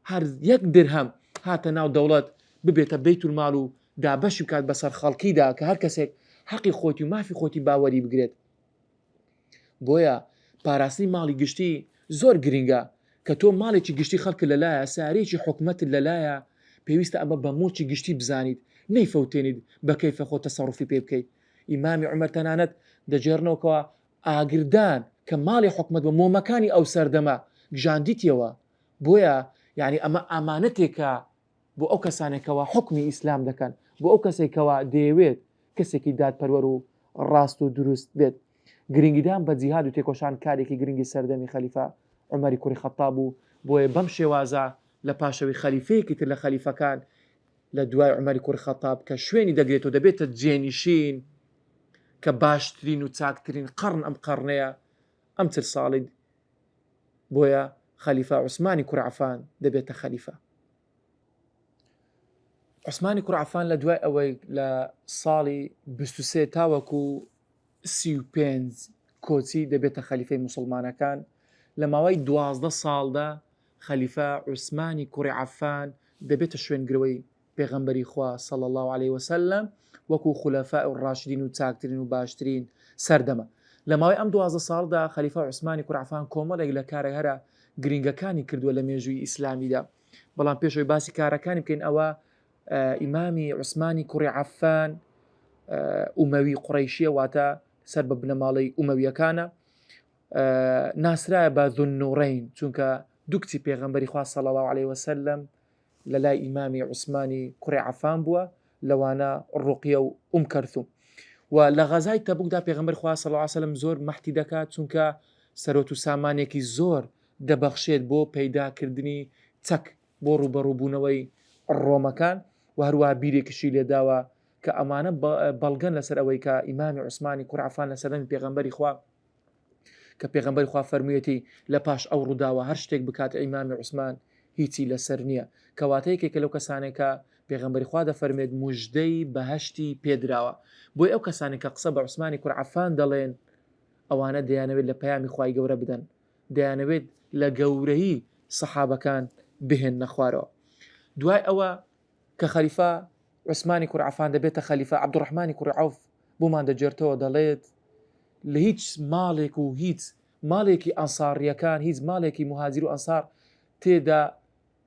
هەر 1 درهەم هاتە ناو دەوڵەت ببێتە بەیتولماڵ و دابەشی بکات بەسەر خەڵکیدا کە هەر کەسێک حەقی خۆتی و مافی خۆتی باوەری بگرێت. بۆیە پاراستنی ماڵی گشتی زۆر گرنگە کە تۆ ماڵێکی گشتی خەڵکە لەلایە سارێکی حکومەتت لەلایە پێویستە ئەمە بە مۆچی گشتی بزانیت نەیفەوتێنیت بە کەیفە خۆ تەسەڕوفی پێ بکەیت. ئیمامی عومەر تەنانەت دەجێڕنەوەکەوە ئاگردان کە ماڵی حکومەت بە مۆمەکانی ئەو سەردەمە گژاندیتیەوە. بۆیە یعنی ئەمە ئامانەتێکە بۆ ئەو کەسانێکەوە حکمی ئیسلام دەکەن، بۆ ئەو کەسێکەوە دەیەوێت کەسێکی دادپەروەر و ڕاست و دروست بێت. گرنگیدان بە جیهاد و تێکۆشان کارێکی گرنگی سەردەمی خەلیفە عومەری کوڕی خەتاب بوو. بۆیە بەم شێوازە لە پاشەوەی خەلیفەیەکی تر لە خەلیفەکان لە دوای عومەری کوڕی خەتاب کە شوێنی دەگرێت و دەبێتە جێنشین کە باشترین و چاکترین قەڕن ئەم قەڕنەیە ئەم 40 ساڵی، بۆیە خەلیفە عوسمانی کوڕی عەفان دەبێتە خەلیفە. عوسمانی کوڕ عەفان لە دوای ئەوەی لە ساڵی 23 تاوەکو 35 کۆچی دەبێتە خەلیفەی موسڵمانەکان لە ماوەی 12 ساڵدا خەلیفە عوسمانی کوڕی عەفان دەبێتە شوێنگرەوەی پێغەمبەری خوا صلی الله عليه وسلم وەکو خولەفاء الراشدین و چاکترین و باشترین سەردەمە. لە ماوەی ئەم 12 ساڵدا خەلیفە عوسمانی کوڕ عەفان کۆمەڵێک لە کارەهەرە گرنگەکانی کردووە لە مێژووی ئیسلامیدا. بەڵام پێشەوەی باسی کارەکانی بکەین ئەوە ئیمامی عوسمانی کوڕی عەفان ئومەوی قوڕەیشیە واتە سەر بە بنەماڵەی ئومەویەکانە ناسرایە بە ذوالنوڕەین چونکە دوو کچی پێغەمبەری خوا صلی الله عليه وسلم لە لای ئیمامی عوسمانی کوڕی عەفان بووە لەوانە ڕوقیە و کەلثوم و لە غەزای تەبوکدا پێغەمبەر خوا صلی الله عليه وسلم زۆر مەحتی دەکات چونکە سەرۆت و سامانێکی زۆر دەبەخشێت بۆ پەیداکردنی چەک بۆ ڕوبەڕووبوونەوەی ڕۆمەکان و هەروەها بیرێکیشی لێداوە کە ئەمانە بەڵگەن لەسەر ئەوەی کە ئیمامی عوسمانی کوڕ عەفان لە سەردەمی پێغەمبەری خوا کە پێغەمبەری خوا فەرموویەتی لە پاش ئەو ڕووداوە هەر شتێک بکات ئیمامی عوسمان هیچی لەسەر نییە کەواتەیەکێکە لەو کەسانێکە پێغەمبەری خوا دەفەرمێت موژدەی بەهەشتی پێدراوە بۆی ئەو کەسانی کە قسە بە عوسمانی کوڕ عەفان دەڵێن ئەوانە دەیانەوێت لە پەیامی خوای گەورە بدەن دەیانەوێت لە گەورەی سەحابەکان بهێننە خوارەوە. دوای ئەوە کە خەلیفە عوسمانی کوڕ عەفان دەبێتە خەلیفە عەبدوڕەحمانی کوڕی عەوف بۆمان دەجێرتەوە دەڵێت لە هیچ ماڵێک و هیچ ماڵێکی ئەنساریەکان هیچ ماڵێکی مهاجر و ئەنسار تێدا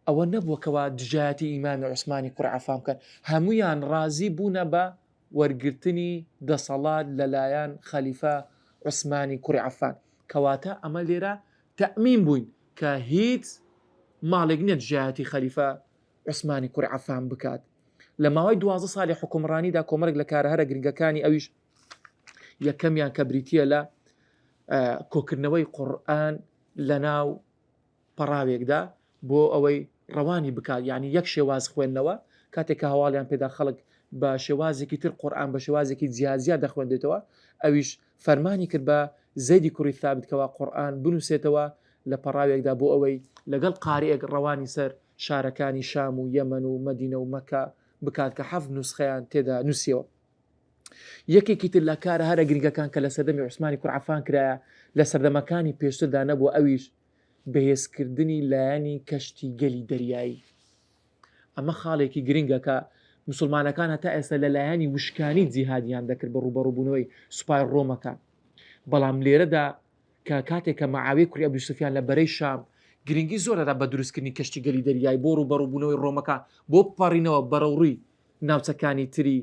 ئەوە نەبووەکەوە دژایەتی ئیمامی عوسمانی کوڕ عەفان بکەن هەمویان ڕازی بوونە بە وەرگرتنی دەسەڵات لەلایەن خەلیفە عوسمانی کوڕی عەفان کەواتە ئەمە لێرە تەئمین بووین کە هیچ ماڵێک نییە دژایەتی خەلیفە عوسمانی کوڕ عەفان بکات. لە ماوەی 12 ساڵی حکومڕانیدا کۆمەڵێک لە کارەهەرە گرنگەکانی ئەویش یەکەمیان کە بریتیە لە کۆکردنەوەی قورئان لە ناو پەڕاوێکدا بۆ ئەوەی ڕەوانی بکات یعنی یەک شێواز خوێندنەوە کاتێک کە هەواڵیان پێدا خەڵک بە شێوازێکی تر قورئان بە شێوازێکی جیازیە دەخوێندێتەوە ئەویش فەرمانی کرد بە زەیدی کوڕی ثابتکەوە قورئان بنووسێتەوە لە پەڕاوێکدا بۆ ئەوەی لەگەڵ قاریئێک ڕەوانی سەر شارەکانی شام و یەمەن و مەدینە و مەکە بکات کە 7 نوسخەیان تێدا نووسیەوە. یەکێکی تر لە کارە هەرە گرنگەکان کە لە سەردەمی عوسمانی کوڕ عەفان کرایە لە سەردەمەکانی پێشتردا نەبووە ئەویش بەهێزکردنی لایەنی کەشتی گەلی دەریایی. ئەمە خاڵێکی گرنگە کە موسڵمانەکان هەتا ئێستا لە لایەنی وشکانی جیهادیان دەکرد بە ڕوبەڕووبوونەوەی سوپای ڕۆمەکان بەڵام لێرەدا کە کاتێک کە مەعاویە کوڕی ئەبو سوفیان لە بەرەی شام گرنگی زۆرەدا بە دروستکردنی کەشتی گەلی دەریایی بۆ ڕوبەڕووبوونەوەی ڕۆمەکان بۆ پەڕینەوە بەرەوڕووی ناوچەکانی تری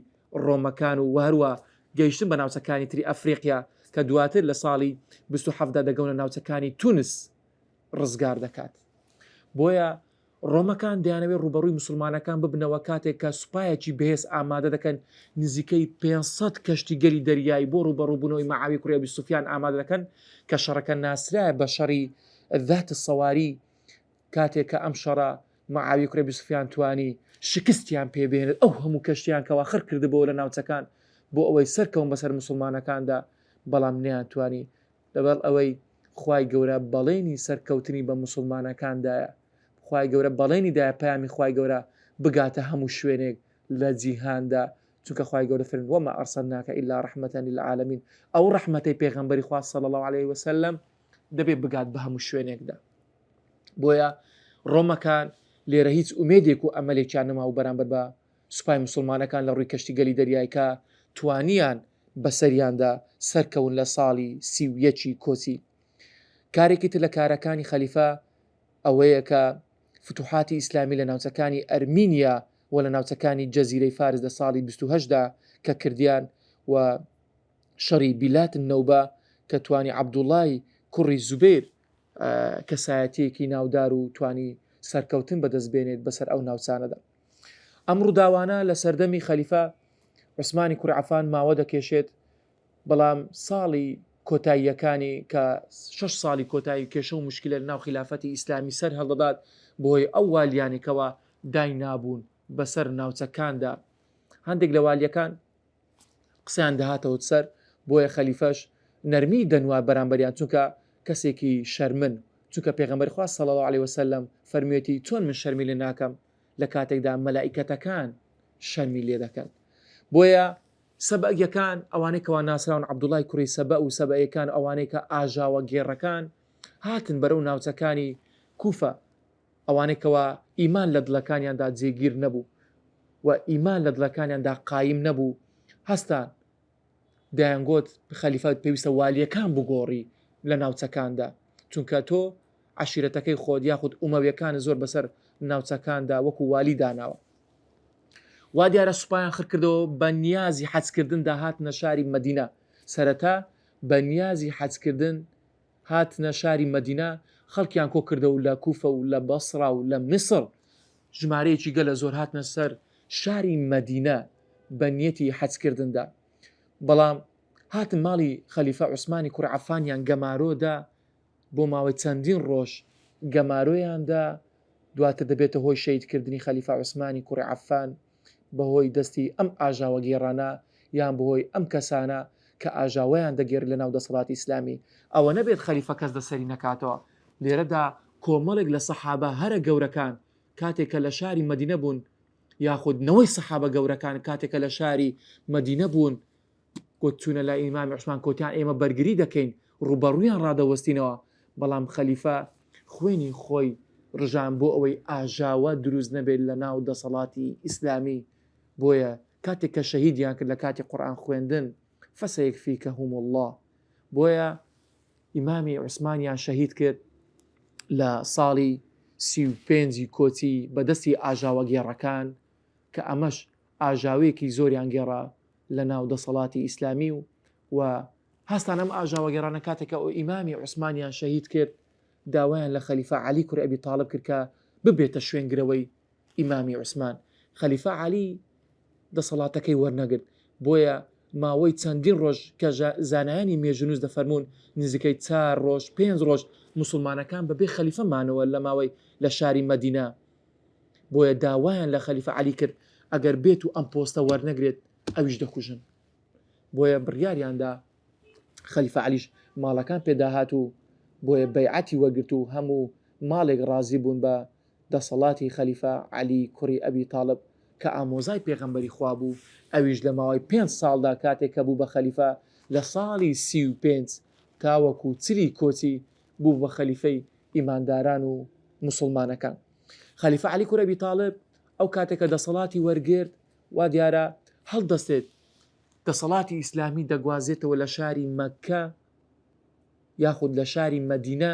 ڕۆمەکان و هەروە گەیشتن بە ناوچەکانی تری ئەفریقیا کە دواتر لە ساڵی 27دا دەگەونە ناوچەکانی تونس ڕزگار دەکات. بۆیە ڕۆمەکان دەیانەوێت ڕوبەڕووی موسڵمانەکان ببنەوە کاتێک کە سوپایەکی بەهێز ئامادە دەکەن نزیکەی 500 کەشتی گەلی دەریایی بۆ ڕوبەڕووبوونەوەی مەعاویە کوڕی ئەبی سوفیان ئامادە دەکەن کە شەڕەکە ناسرایە بە شەڕی ذات السەواری کاتێک کە ئەم شەڕە مەعاویە کوڕی ئەبی سوفیان توانی شکستیان پێبێنێت ئەو هەموو کەشتیان کەوا خڕ کردبەوە لە ناوچەکان بۆ ئەوەی سەرکەون بەسەر موسڵمانەکاندا بەڵام نەیانتوانی لەبەر ئەوەی خوای گەورە بەڵێنی سەرکەوتنی بە موسڵمانەکاندایە خوای گەورە بەڵێنیدایە پەیامی خوای گەورە بگاتە هەموو شوێنێک لە جیهاندا چونکە خوای گەورە فەرمێ وەما ئەرسەلناکە ئیلا ڕەحمەتەن للعالەمین ئەو ڕەحمەتەی پێغەمبەری خوا صلی الله عليه وسلم دەبێت بگات بە هەموو شوێنێکدا. بۆیە ڕۆمەکان لێرە هیچ ئومێدێک و ئەمەلێکیان نەما و بەرامبەر بە سوپای موسڵمانەکان لە ڕووی کەشتی گەلی دەریایکە توانیان بەسەریاندا سەرکەون لە ساڵی 31 کۆچی. کارێکی تر لە کارەکانی خەلیفە ئەوەیە کە فتوحاتی ئیسلامی لە ناوچەکانی ئەرمینیا و لە ناوچەکانی جەزیرەی فارس لە ساڵی 28دا کە کردیان و شەڕی بیلات نەوبە کە توانی عەبدوڵای کوڕی زوبەیر کەسایەتیەکی ناودار و توانی سەرکەوتن بەدەستبێنێت بەسەر ئەو ناوچانەدا. ئەم ڕووداوانە لە سەردەمی خەلیفە عوسمانی کوڕ عەفان ماوە دەکێشێت بەڵام ساڵی کۆتاییەکانی کە 6 ساڵی کۆتایی کێشە و مشکلە لە ناو خلافەتی ئیسلامی سەر هەڵدەدات بۆی ئەو والیانێکەوە دای نابوون بەسەر ناوچەکاندا هەندێک لە والیەکان قسەیان دەهاتەوە سەر بۆیە خەلیفەش نەرمی دەنوا بەرامبەریان چونکە کەسێکی شەرمن چونکە پێغەمبەری خوا صلی الله عليه وسلم فەرموویەتی چۆن من شەرمی لێ ناکەم لە کاتێکدا مەلائیکەتەکان شەرمی لێ دەکەن. بۆیە سەبەیەکان ئەوانەی کەوا ناسراون عەبدوڵای کوڕی سەبە و سەبەیەکان ئەوانەی کە ئاژاوە گێڕەکان هاتن بەرەو ناوچەکانی کوفە، ئەوانەی کەوا ئیمان لە دڵەکانیاندا جێگیر نەبوو و ئیمان لە دڵەکانیاندا قایم نەبوو، هەستان دەیانگوت خەلیفەت پێویستە والیەکان بگۆڕی لە ناوچەکاندا، چونکە تۆ عەشیرەتەکەی خۆت یاخود ئومەویەکان زۆر بەسەر ناوچەکاندا وەکو والی داناوە. وا دیارە سوپایان خڕکردەوە بە نیازی حەجکردندا هاتنە شاری مەدینە. سەرەتا بە نیازی حەجکردن هاتنە شاری مەدینە، خەڵکیان کۆ کردەوە لە کوفە و لە بەسڕا و لە میسر، ژمارەیەکی گەلە زۆر هاتنە سەر شاری مەدینە بە نیەتی حەجکردندا. بەڵام هاتن ماڵی خەلیفە عوسمانی کوڕ عەفانیان گەمارۆدا بۆ ماوەی چەندین ڕۆژ گەمارۆیاندا، دواتر دەبێتە هۆی شەیدکردنی خەلیفە عوسمانی کوڕ عەفان بەهۆی دەستی ئەم ئاژاوە گێڕانە یان بەهۆی ئەم کەسانە کە ئاژاوەیان دەگێر لە ناو دەسەڵاتی ئیسلامی. ئەوە نەبێت خەلیفە کەس دەسەری نەکاتەوە. لێرەدا کۆمەڵێک لە سەحابە هەرە گەورەکان کاتێکە لە شاری مەدینە بوون، یاخودنەوەی سەحابە گەورەکان کاتێکە لە شاری مەدینە بوون، گوتچوونە لە ئیمامی عوسمان کۆتیان ئێمە بەرگری دەکەین، ڕوبەڕوویان ڕادەوەستینەوە. بەڵام خەلیفە خوێنی خۆی ڕژان بۆ ئەوەی ئاژاوە دروست نەبێت لە ناو دەسەڵاتی ئیسلامی. بۆیە کاتێک کە شەهیدیان کرد لە کاتی قورئان خوێندن، فەسەیەکفیکەهوم الله، بۆیە ئیمامی عوسمانیان شەهید کرد لە ساڵی 35 کۆچی بەدەستی ئاژاوە گێڕەکان، کە ئەمەش ئاژاوەیەکی زۆریان گێڕا لە ناو دەسەڵاتی ئیسلامی و هەستان ئەم ئاژاوە گێڕانە کاتێکە ئەو ئیمامی عوسمانیان شەهید کرد، داوایان لە خەلیفە عەلی کوڕی ئەبی تاڵب کرد کە ببێتە شوێنگرەوەی ئیمامی عوسمان. خەلیفە عەلی دەسەڵاتەکەی وەرنەگرت، بۆیە ماوەی چەندین ڕۆژ کە زانایانی مێژونووس دەفەرمونون نزیکەی 4 ڕۆژ 5 ڕۆژ موسڵمانەکان بەبێ خەلیفە مانەوە لە ماوەی لە شاری مەدینە. بۆیە داوایان لە خەلیفە عەلی کرد ئەگەر بێت و ئەم پۆستە وەرنەگرێت ئەویش دەکوژن. بۆیە بڕیاریاندا خەلیفە عەلیش ماڵەکان پێداهات و بۆیە بەیعەتی وەرگرت و هەموو ماڵێک ڕازی بوون بە دەسەڵاتی خەلیفە عەلی کوڕی ئەبی تاڵب کە ئامۆزای پێغەمبەری خوا بوو. ئەویش لە ماوەی 5 ساڵدا کاتێک کە بوو بە خەلیفە لە ساڵی 35 تاوەکو چلی کۆچی بوو بە خەلیفەی ئیمانداران و موسڵمانەکان. خەلیفە عەلی کوڕی ئەبی تاڵب ئەو کاتێکە دەسەڵاتی وەرگرت وا دیارە هەڵدەستێت دەسەڵاتی ئیسلامی دەگوازێتەوە لە شاری مەککە یاخود لە شاری مەدینە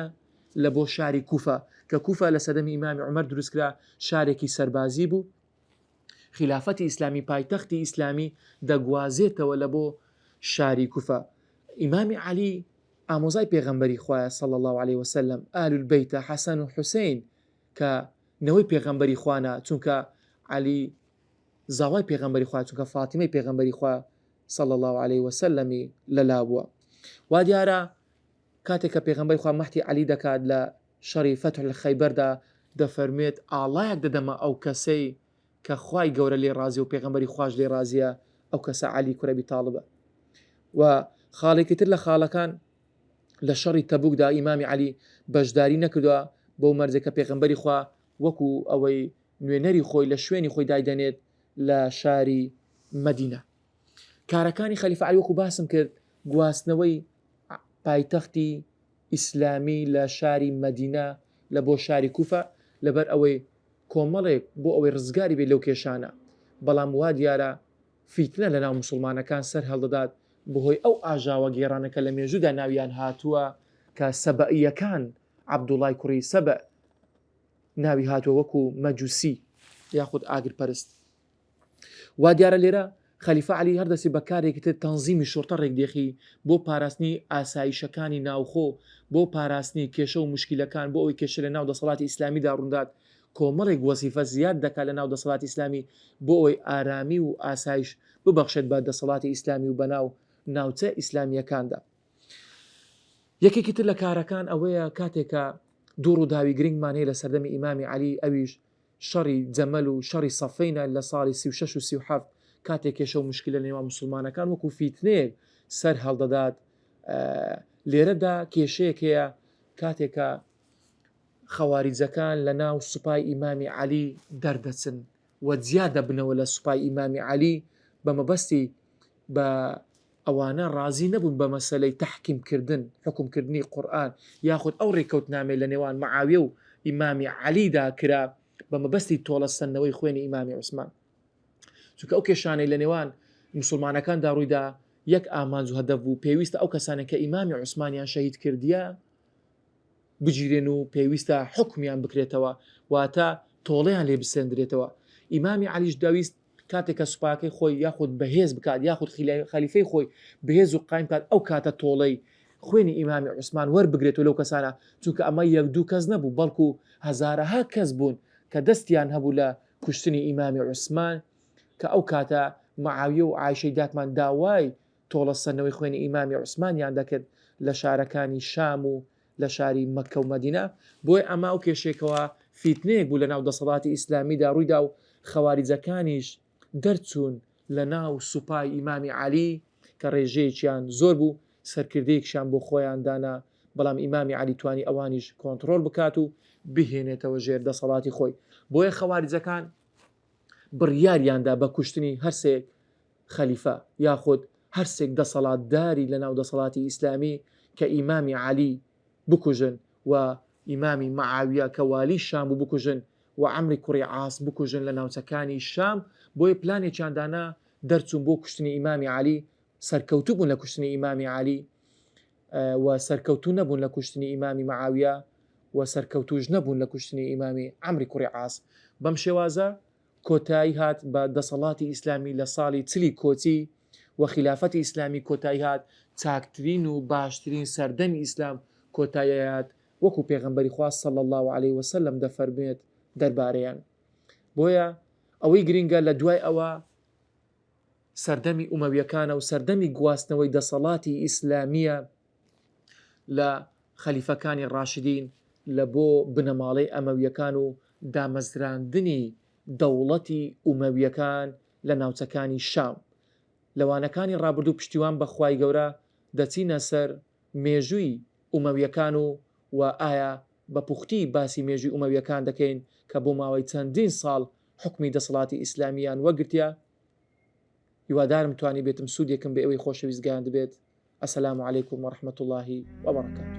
لە بۆ شاری کوفە، کە کوفە لە سەدەمی ئیمامی عومەر دروستکرا، شارێکی سەربازی بوو. خلافەتی ئیسلامی پایتەختی ئیسلامی دەگوازێتەوە لە بۆ شاری کوفە. ئیمامی عەلی ئامۆزای پێغەمبەری خوایە صلی الله عليه وسلم، ئال البەیتە حەسەن و حوسەین کە نەوەی پێغەمبەری خوانە، چونکە عەلی زاوای پێغەمبەری خوا، چونکە فاتیمەی پێغەمبەری خوا صلی الله عليه وسلمی لەلا بووە. وا دیارە کاتێک کە پێغەمبەری خوا مەحتی عەلی دەکات لە شەڕی فەتح الخەیبەردا دەفەرمێت ئاڵایەک دەدەمە ئەو کەسەی کە خوای گەورە لێ ڕازی و پێغەمبەری خوش لێ ڕازیە، ئەو کەسە عەلی کوڕی ئەبی تاڵبە. و خاڵێکی تر لە خاڵەکان لە شەڕی تەبوکدا ئیمامی عەلی بەشداری نەکردووە بەو مەرجە کە پێغەمبەری خوا وەکو ئەوەی نوێنەری خۆی لە شوێنی خۆی دایدەنێت لە شاری مەدینە. کارەکانی خەلیفە عەلی وەکو باسم کرد گواستنەوەی پایتەختی ئیسلامی لە شاری مەدینە لە بۆ شاری کوفە لەبەر ئەوەی کۆمەڵێک بۆ ئەوەی ڕزگاری بێت لەو کێشانە. بەڵام وا دیارە فیتنە لە ناو موسڵمانەکان سەر هەڵدەدات بەهۆی ئەو ئاژاوە گێڕانەکە لە مێژوودا ناویان هاتووە کە سەبەئیەکان، عەبدوڵای کوڕی سەبە ناوی هاتووە وەکو مەجوسی یاخود ئاگرپەرست. وا دیارە لێرە خەلیفە عەلی هەردەسی بەکارێکی تر تەنزیمی شۆرتە ڕێکدێخی بۆ پاراستنی ئاسایشەکانی ناوخۆ، بۆ پاراستنی کێشە و مشکلەکان، بۆ ئەوەی کێشە لە ناو دەسەڵاتی ئیسلامیدا ڕوندات، کۆمەڵێک وەزیفە زیاد دەکات لە ناو دەسەڵاتی ئیسلامی بۆ ئەوەی ئارامی و ئاسایش ببەخشێت بە دەسەڵاتی ئیسلامی و بەناو ناوچە ئیسلامیەکاندا. یەکێکی تر لە کارەکان ئەوەیە کاتێکە دوو ڕووداوی گرنگمان هەیە لە سەردەمی ئیمامی عەلی، ئەویش شەڕی جەمەل و شەڕی سەفینە لە ساڵی 36 و 37 کاتێک کێشە و مشکلە لە نێوان موسڵمانەکان وەکو فیتنەیەک سەر هەڵدەدات. لێرەدا کێشەیەک هەیە کاتێکە خەواریجەکان لە ناو سوپای ئیمامی عەلی دەردەچن و جیادە بنەوە لە سوپای ئیمامی عەلی بە مەبەستی بە ئەوانە ڕازی نەبوون بە مەسەلەی تەحکیمکردن حکومکردنی قورئان یاخود ئەو ڕێکەوتنامەی لە نێوان مەعاویە و ئیمامی عەلیدا کرا بە مەبەستی تۆڵەسەندنەوەی خوێنی ئیمامی عوسمان چونکە ئەو کێشانەی لە نێوان مسلمانەکاندا ڕوویدا یەک ئامانج و هەدەف بوو پێویستە ئەو کەسانە کە ئیمامی عوسمانیان شەهید کردیە بگیرێن و پێویستە حکمیان بکرێتەوە واتە تۆڵەیان لێ بسێندرێتەوە ئیمامی عەلیش دەویست کاتێک کە سوپاکەی خۆی یاخود بەهێز بکات یاخود خەلیفەی خۆی بەهێز و قایم بکات ئەو کاتە تۆڵەی خوێنی ئیمامی عوسمان وەربگرێتەوە لەو کەسانە چونکە ئەمە یەک دوو کەس نەبوو بەڵکو هەزارەها کەس بوون کە دەستیان هەبوو لە کوشتنی ئیمامی عوسمان کە ئەو کاتە مەعاویە و عایشەی داکمان داوای تۆڵەسەندنەوەی خوێنی ئیمامی عوسمانیان دەکرد لە شارەکانی شام و لە شاری مەککە و مەدینە بۆی ئەما ئەو کێشێکەوە فیتنەیەک بوو لە ناو دەسەڵاتی ئیسلامیدا ڕوویدا و خەواریجەکانیش دەرچوون لە ناو سوپای ئیمامی عەلی کە ڕێژەیەکیان زۆر بوو سەرکردەیەکیان بۆ خۆیان دانا بەڵام ئیمامی عەلی توانی ئەوانیش کۆنتڕۆڵ بکات و بهێنێتەوە ژێر دەسەڵاتی خۆی بۆیە خەواریجەکان بڕیاریاندا بە کوشتنی هەرسێک خەلیفە یاخود هەرسێک دەسەڵاتداری لە ناو دەسەڵاتی ئیسلامی کە ئیمامی عەلی بکوژن و ئیمامی مەعاویە کە والی شام بوو بکوژن و عەمری کوڕی عاس بکوژن لە ناوچەکانی شام بۆیە پلانێکیاندانا دەرچوون بۆ کوشتنی ئیمامی عەلی سەرکەوتوو بوون لە کوشتنی ئیمامی عەلی و سەرکەوتوو نەبوون لە کوشتنی ئیمامی مەعاویە و سەرکەوتوش نەبوون لە کوشتنی ئیمامی عەمری کوڕی عاس بەم شێوازە کۆتایی هات بە دەسەڵاتی ئیسلامی لە ساڵی چلی کۆچی و خلافەتی ئیسلامی کۆتایی هات چاکترین و باشترین سەردەمی ئیسلام کۆتاییات وەکو پێغەمبەری خوا صلی الله علیه وسلم دەفەرمێت دەربارەیان بۆیە ئەوەی گرنگە لە دوای ئەوە سەردەمی ئومەویەکانە و سەردەمی گواستنەوەی دەسەڵاتی ئیسلامیە لە خەلیفەکانی ڕاشدین لە بۆ بنەماڵەی ئەمەویەکان و دامەزراندنی دەوڵەتی ئومەویەکان لە ناوچەکانی شام لەوانەکانی ڕابردوو پشتیوان بە خوای گەورە دەچینە سەر مێژووی ئومەویەکان و ئایا بە پوختی باسی مێژووی ئومەویەکان دەکەین کە بۆ ماوەی چەندین ساڵ حکمی دەسەڵاتی ئیسلامیان وەگرتیا هیوادارم توانی بێتم سوودێکم بە ئەوەی خۆشەویستگان دەبێت. ئەسەلامو عەلەیکوم وەڕەحمەتوڵڵاهی وەبەڕەکاتوه.